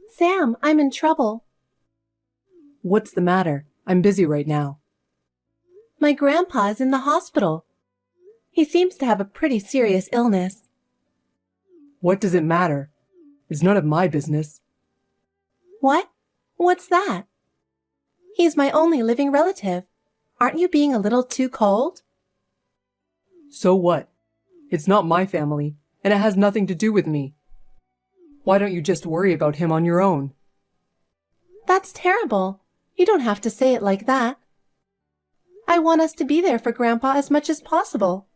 Sam, I'm in trouble. What's the matter? I'm busy right now. My grandpa is in the hospital. He seems to have a pretty serious illness. What does it matter? It's none of my business. What? What's that? He's my only living relative. Aren't you being a little too cold? So what? It's not my family, and it has nothing to do with me. Why don't you just worry about him on your own? That's terrible. You don't have to say it like that. I want us to be there for Grandpa as much as possible.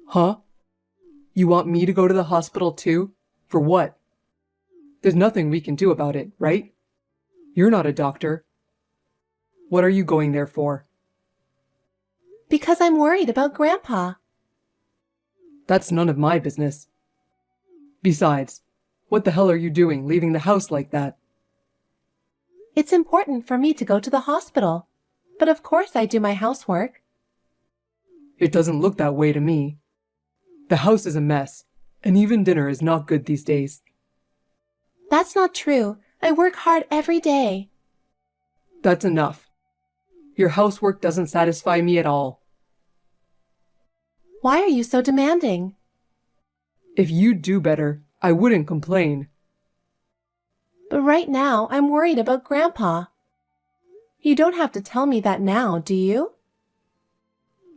Huh? You want me to go to the hospital too? For what? There's nothing we can do about it, right? You're not a doctor. What are you going there for? Because I'm worried about Grandpa. That's none of my business. Besides, what the hell are you doing leaving the house like that? It's important for me to go to the hospital, but of course I do my housework. It doesn't look that way to me. The house is a mess, and even dinner is not good these days. That's not true. I work hard every day. That's enough. Your housework doesn't satisfy me at all. Why are you so demanding? If you'd do better, I wouldn't complain. But right now, I'm worried about Grandpa. You don't have to tell me that now, do you?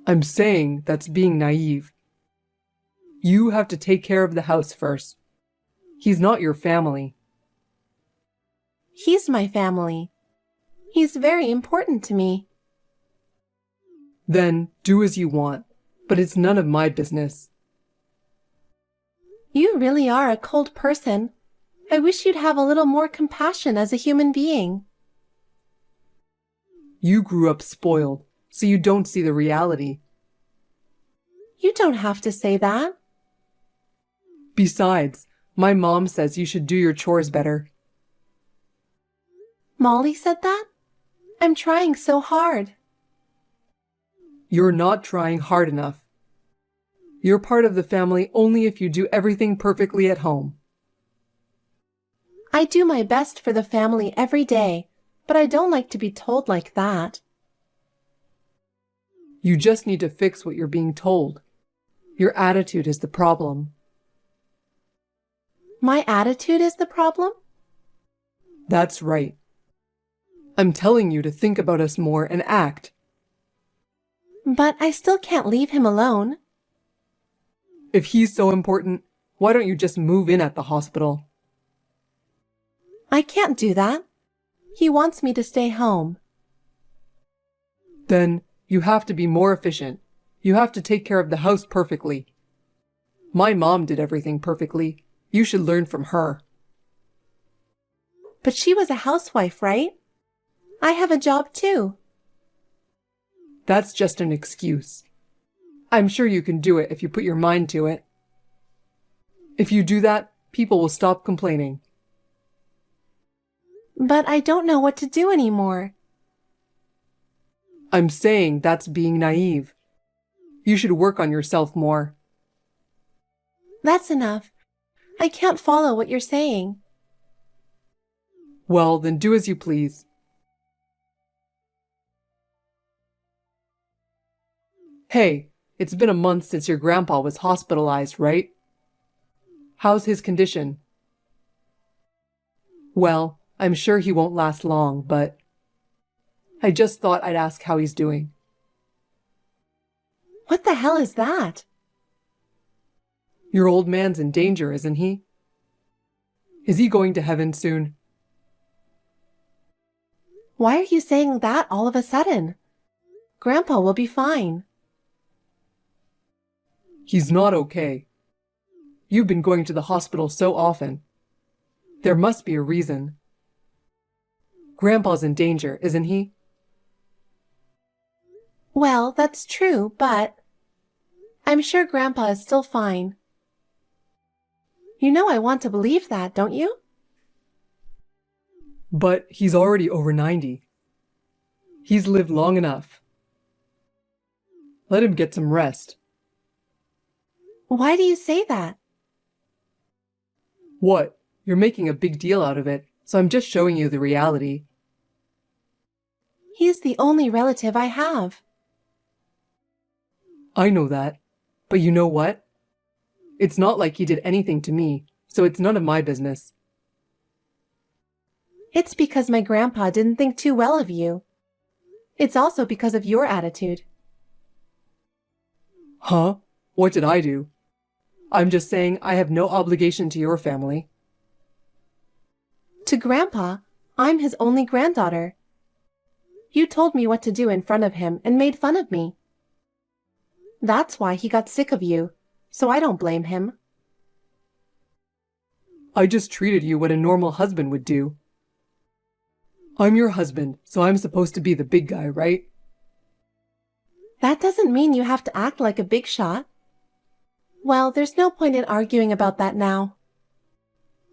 I'm saying that's being naive. You have to take care of the house first. He's not your family. He's my family. He's very important to me. Then do as you want, but it's none of my business. You really are a cold person. I wish you'd have a little more compassion as a human being. You grew up spoiled, so you don't see the reality. You don't have to say that. Besides, my mom says you should do your chores better. Molly said that? I'm trying so hard. You're not trying hard enough. You're part of the family only if you do everything perfectly at home. I do my best for the family every day, but I don't like to be told like that. You just need to fix what you're being told. Your attitude is the problem. My attitude is the problem? That's right. I'm telling you to think about us more and act. But I still can't leave him alone. If he's so important, why don't you just move in at the hospital? I can't do that. He wants me to stay home. Then you have to be more efficient. You have to take care of the house perfectly. My mom did everything perfectly. You should learn from her. But she was a housewife, right? I have a job too. That's just an excuse. I'm sure you can do it if you put your mind to it. If you do that, people will stop complaining. But I don't know what to do anymore. I'm saying that's being naive. You should work on yourself more. That's enough. I can't follow what you're saying. Well, then do as you please. Hey, it's been a month since your grandpa was hospitalized, right? How's his condition? Well, I'm sure he won't last long, but I just thought I'd ask how he's doing. What the hell is that? Your old man's in danger, isn't he? Is he going to heaven soon? Why are you saying that all of a sudden? Grandpa will be fine. He's not okay. You've been going to the hospital so often. There must be a reason. Grandpa's in danger, isn't he? Well, that's true, but I'm sure Grandpa is still fine. You know I want to believe that, don't you? But he's already over 90. He's lived long enough. Let him get some rest. Why do you say that? What? You're making a big deal out of it, so I'm just showing you the reality. He's the only relative I have. I know that. But you know what? It's not like he did anything to me, so it's none of my business. It's because my grandpa didn't think too well of you. It's also because of your attitude. Huh? What did I do? I'm just saying I have no obligation to your family. To Grandpa, I'm his only granddaughter. You told me what to do in front of him and made fun of me. That's why he got sick of you, so I don't blame him. I just treated you what a normal husband would do. I'm your husband, so I'm supposed to be the big guy, right? That doesn't mean you have to act like a big shot. Well, there's no point in arguing about that now.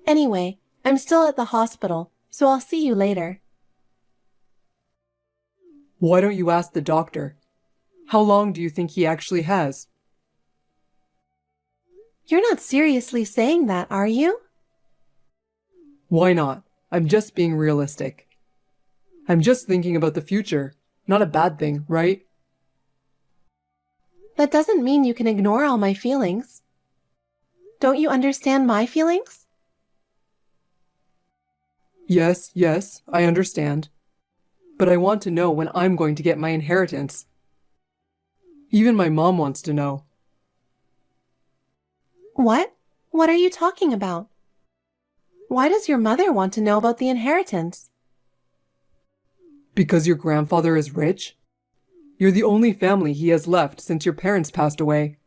Anyway, I'm still at the hospital, so I'll see you later. Why don't you ask the doctor? How long do you think he actually has? You're not seriously saying that, are you? Why not? I'm just being realistic. I'm just thinking about the future. Not a bad thing, right? That doesn't mean you can ignore all my feelings. Don't you understand my feelings? Yes, I understand. But I want to know when I'm going to get my inheritance. Even my mom wants to know. What? What are you talking about? Why does your mother want to know about the inheritance? Because your grandfather is rich? You're the only family he has left since your parents passed away.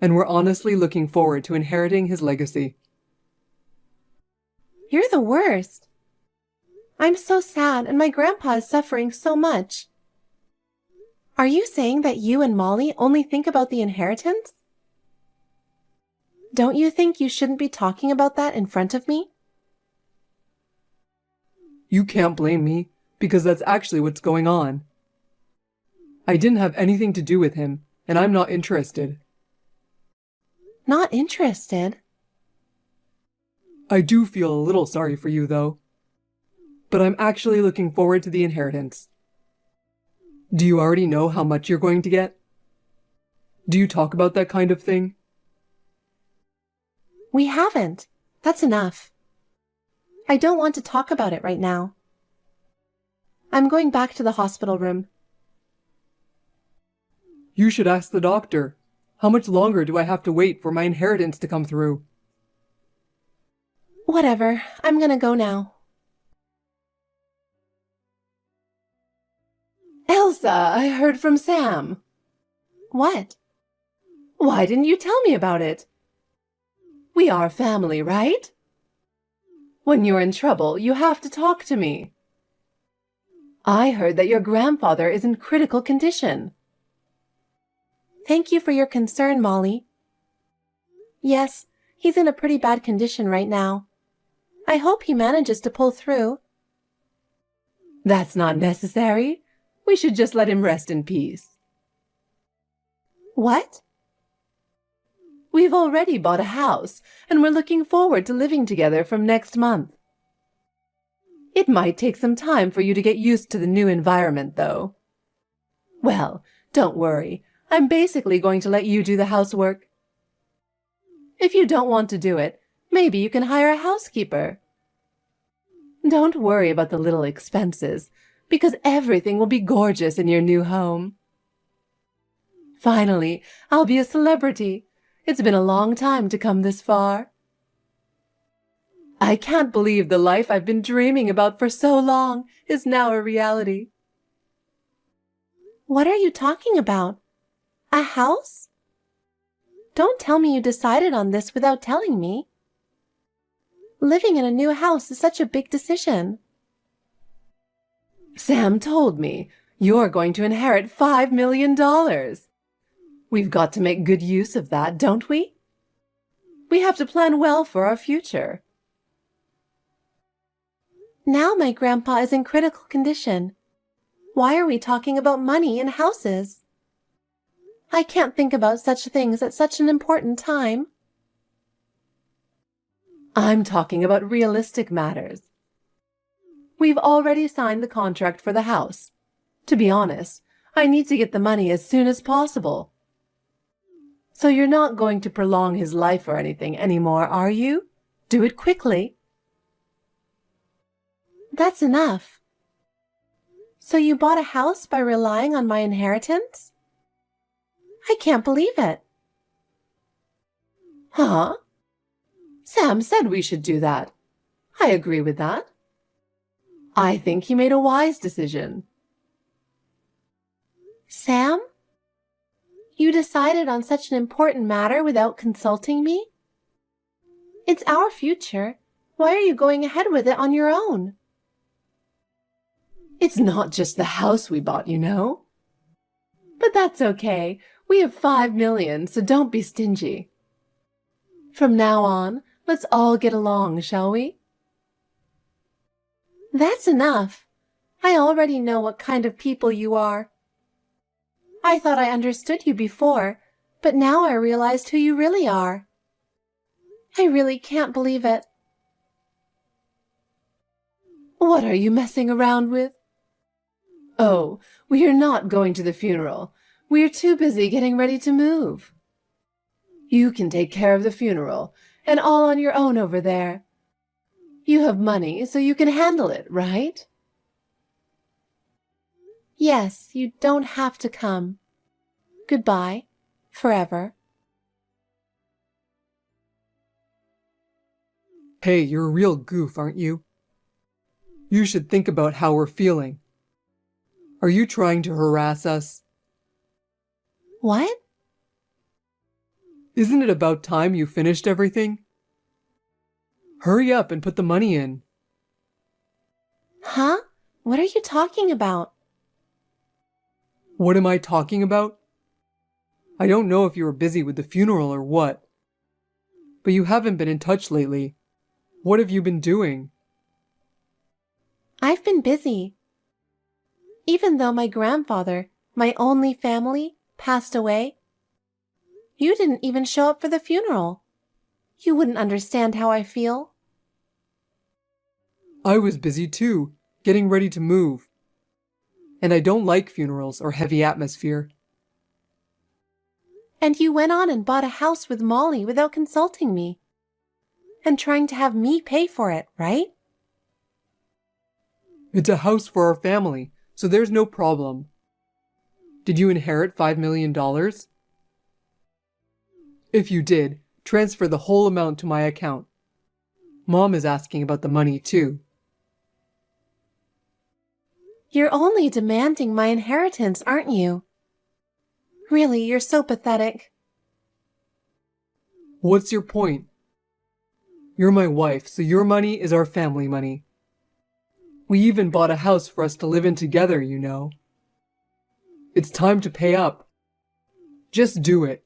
And we're honestly looking forward to inheriting his legacy. You're the worst. I'm so sad and my grandpa is suffering so much. Are you saying that you and Molly only think about the inheritance? Don't you think you shouldn't be talking about that in front of me? You can't blame me, because that's actually what's going on. I didn't have anything to do with him, and I'm not interested. Not interested? I do feel a little sorry for you, though. But I'm actually looking forward to the inheritance. Do you already know how much you're going to get? Do you talk about that kind of thing? We haven't. That's enough. I don't want to talk about it right now. I'm going back to the hospital room. You should ask the doctor. How much longer do I have to wait for my inheritance to come through? Whatever. I'm gonna go now. Elsa, I heard from Sam. What? Why didn't you tell me about it? We are family, right? When you're in trouble, you have to talk to me. I heard that your grandfather is in critical condition. Thank you for your concern, Molly. Yes, he's in a pretty bad condition right now. I hope he manages to pull through. That's not necessary. We should just let him rest in peace. What? We've already bought a house, and we're looking forward to living together from next month. It might take some time for you to get used to the new environment, though. Well, don't worry. I'm basically going to let you do the housework. If you don't want to do it, maybe you can hire a housekeeper. Don't worry about the little expenses, because everything will be gorgeous in your new home. Finally, I'll be a celebrity. It's been a long time to come this far. I can't believe the life I've been dreaming about for so long is now a reality. What are you talking about? A house? Don't tell me you decided on this without telling me. Living in a new house is such a big decision. Sam told me you're going to inherit $5 million. We've got to make good use of that, don't we? We have to plan well for our future. Now my grandpa is in critical condition. Why are we talking about money and houses? I can't think about such things at such an important time. I'm talking about realistic matters. We've already signed the contract for the house. To be honest, I need to get the money as soon as possible. So you're not going to prolong his life or anything anymore, are you? Do it quickly. That's enough. So you bought a house by relying on my inheritance? I can't believe it. Huh? Sam said we should do that. I agree with that. I think he made a wise decision. Sam? You decided on such an important matter without consulting me? It's our future. Why are you going ahead with it on your own? It's not just the house we bought, you know. But that's okay. We have 5 million, so don't be stingy. From now on, let's all get along, shall we? That's enough. I already know what kind of people you are. I thought I understood you before, but now I realized who you really are. I really can't believe it. What are you messing around with? Oh, we are not going to the funeral. We are too busy getting ready to move. You can take care of the funeral, and all on your own over there. You have money, so you can handle it, right? Yes, you don't have to come. Goodbye, forever. Hey, you're a real goof, aren't you? You should think about how we're feeling. Are you trying to harass us? What? Isn't it about time you finished everything? Hurry up and put the money in. Huh? What are you talking about? What am I talking about? I don't know if you were busy with the funeral or what, but you haven't been in touch lately. What have you been doing? I've been busy. Even though my grandfather, my only family, passed away, you didn't even show up for the funeral. You wouldn't understand how I feel. I was busy too, getting ready to move. And I don't like funerals or heavy atmosphere. And you went on and bought a house with Molly without consulting me. And trying to have me pay for it, right? It's a house for our family, so there's no problem. Did you inherit $5 million? If you did, transfer the whole amount to my account. Mom is asking about the money too. You're only demanding my inheritance, aren't you? Really, you're so pathetic. What's your point? You're my wife, so your money is our family money. We even bought a house for us to live in together, you know. It's time to pay up. Just do it.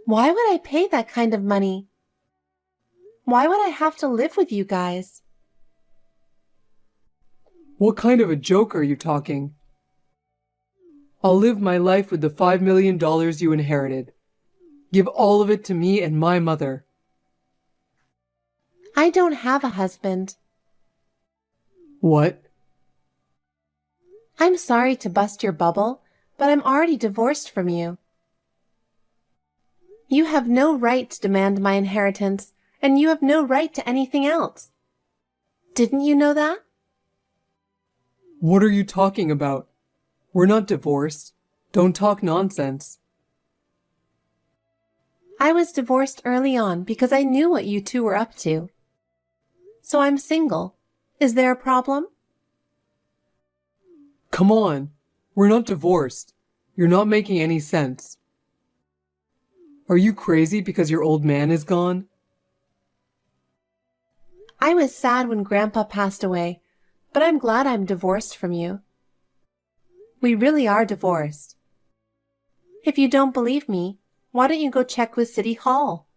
Why would I pay that kind of money? Why would I have to live with you guys? What kind of a joke are you talking? I'll live my life with the $5 million you inherited. Give all of it to me and my mother. I don't have a husband. What? I'm sorry to bust your bubble, but I'm already divorced from you. You have no right to demand my inheritance, and you have no right to anything else. Didn't you know that? What are you talking about? We're not divorced. Don't talk nonsense. I was divorced early on because I knew what you two were up to. So I'm single. Is there a problem? Come on. We're not divorced. You're not making any sense. Are you crazy because your old man is gone? I was sad when Grandpa passed away, but I'm glad I'm divorced from you. We really are divorced. If you don't believe me, why don't you go check with City Hall?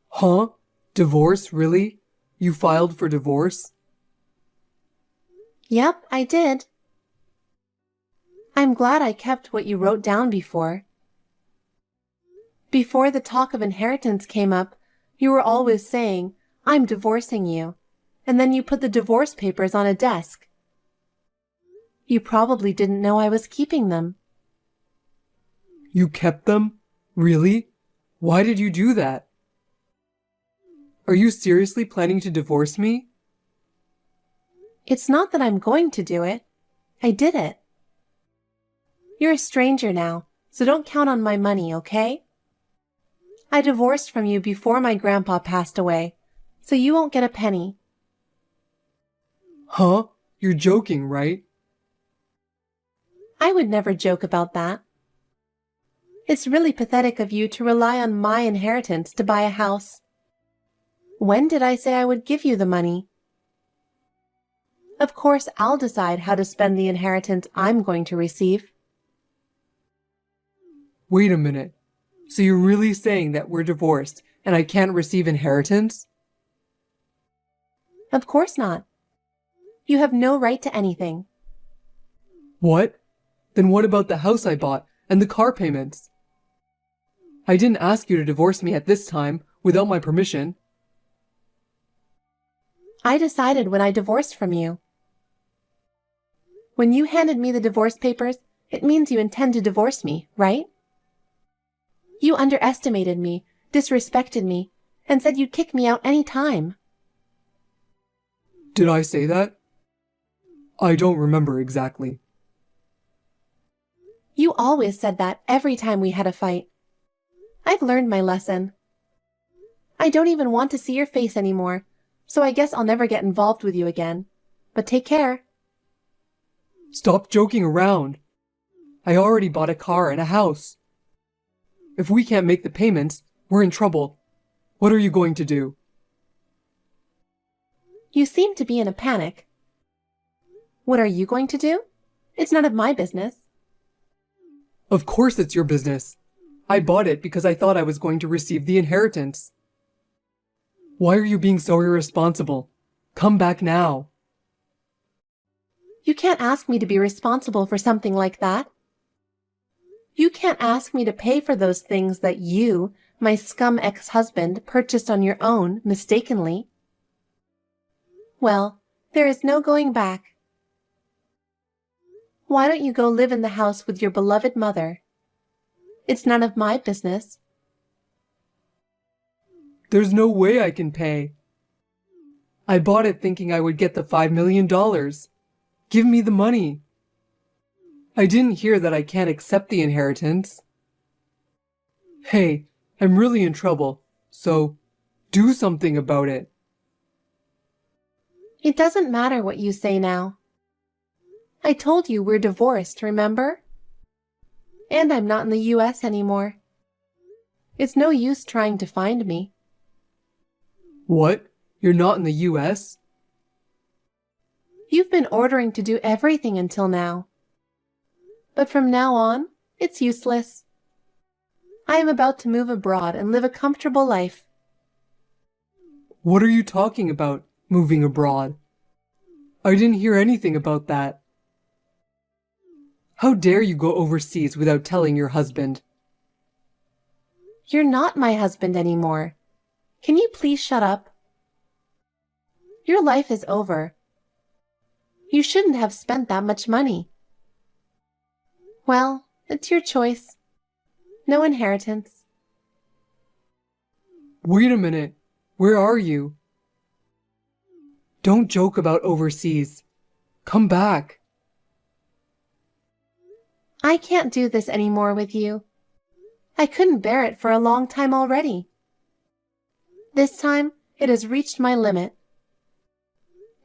Huh? Divorce, really? You filed for divorce? Yep, I did. I'm glad I kept what you wrote down before. Before the talk of inheritance came up, you were always saying, "I'm divorcing you," and then you put the divorce papers on a desk. You probably didn't know I was keeping them. You kept them? Really? Why did you do that? Are you seriously planning to divorce me? It's not that I'm going to do it. I did it. You're a stranger now, so don't count on my money, okay? I divorced from you before my grandpa passed away, so you won't get a penny. Huh? You're joking, right? I would never joke about that. It's really pathetic of you to rely on my inheritance to buy a house. When did I say I would give you the money? Of course, I'll decide how to spend the inheritance I'm going to receive. Wait a minute. So you're really saying that we're divorced and I can't receive inheritance? Of course not. You have no right to anything. What? Then what about the house I bought and the car payments? I didn't ask you to divorce me at this time without my permission. I decided when I divorced from you. When you handed me the divorce papers, it means you intend to divorce me, right? You underestimated me, disrespected me, and said you'd kick me out any time. Did I say that? I don't remember exactly. You always said that every time we had a fight. I've learned my lesson. I don't even want to see your face anymore, so I guess I'll never get involved with you again. But take care. Stop joking around. I already bought a car and a house. If we can't make the payments, we're in trouble. What are you going to do? You seem to be in a panic. What are you going to do? It's none of my business. Of course it's your business. I bought it because I thought I was going to receive the inheritance. Why are you being so irresponsible? Come back now. You can't ask me to be responsible for something like that. You can't ask me to pay for those things that you, my scum ex-husband, purchased on your own, mistakenly. Well, there is no going back. Why don't you go live in the house with your beloved mother? It's none of my business. There's no way I can pay. I bought it thinking I would get the $5 million. Give me the money. I didn't hear that I can't accept the inheritance. Hey, I'm really in trouble, so do something about it. It doesn't matter what you say now. I told you we're divorced, remember? And I'm not in the US anymore. It's no use trying to find me. What? You're not in the US? You've been ordering to do everything until now. But from now on, it's useless. I am about to move abroad and live a comfortable life. What are you talking about, moving abroad? I didn't hear anything about that. How dare you go overseas without telling your husband? You're not my husband anymore. Can you please shut up? Your life is over. You shouldn't have spent that much money. Well, it's your choice. No inheritance. Wait a minute. Where are you? Don't joke about overseas. Come back. I can't do this anymore with you. I couldn't bear it for a long time already. This time, it has reached my limit.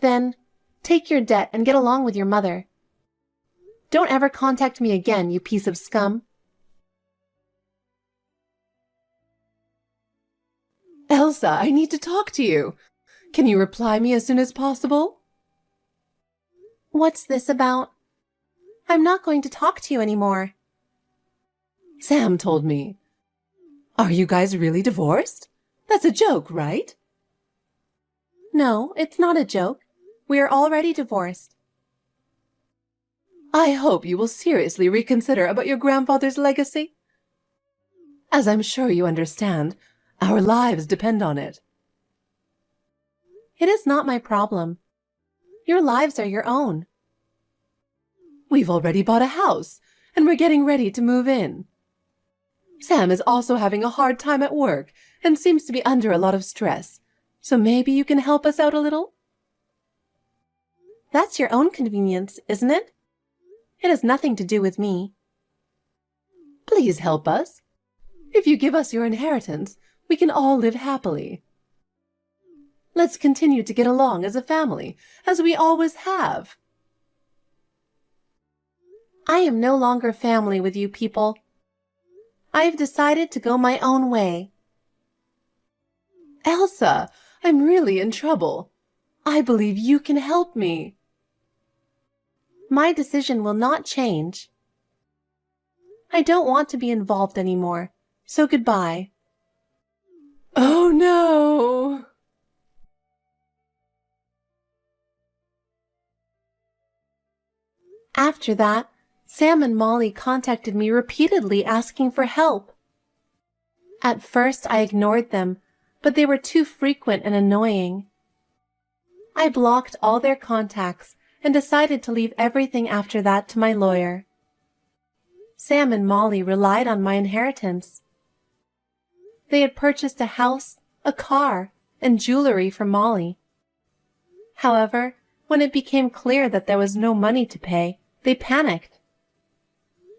Then, take your debt and get along with your mother. Don't ever contact me again, you piece of scum. Elsa, I need to talk to you. Can you reply me as soon as possible? What's this about? I'm not going to talk to you anymore. Sam told me. Are you guys really divorced? That's a joke, right? No, it's not a joke. We are already divorced. I hope you will seriously reconsider about your grandfather's legacy. As I'm sure you understand, our lives depend on it. It is not my problem. Your lives are your own. We've already bought a house, and we're getting ready to move in. Sam is also having a hard time at work and seems to be under a lot of stress, so maybe you can help us out a little? That's your own convenience, isn't it? It has nothing to do with me. Please help us. If you give us your inheritance, we can all live happily. Let's continue to get along as a family, as we always have. I am no longer family with you people. I have decided to go my own way. Elsa, I'm really in trouble. I believe you can help me. My decision will not change. I don't want to be involved anymore, so goodbye. Oh no! After that, Sam and Molly contacted me repeatedly asking for help. At first, I ignored them, but they were too frequent and annoying. I blocked all their contacts and decided to leave everything after that to my lawyer. Sam and Molly relied on my inheritance. They had purchased a house, a car, and jewelry for Molly. However, when it became clear that there was no money to pay, they panicked.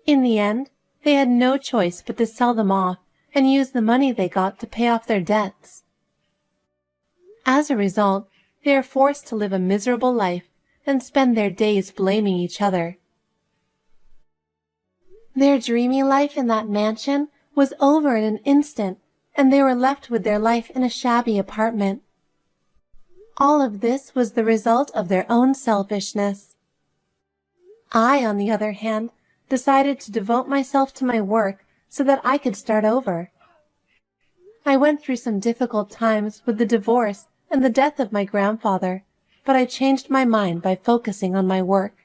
In the end, they had no choice but to sell them off and use the money they got to pay off their debts. As a result, they are forced to live a miserable life and spend their days blaming each other. Their dreamy life in that mansion was over in an instant, and they were left with their life in a shabby apartment. All of this was the result of their own selfishness. I, on the other hand, decided to devote myself to my work so that I could start over. I went through some difficult times with the divorce and the death of my grandfather, but I changed my mind by focusing on my work.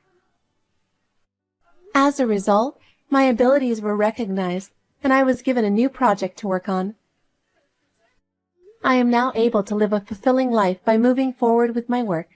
As a result, my abilities were recognized, and I was given a new project to work on. I am now able to live a fulfilling life by moving forward with my work.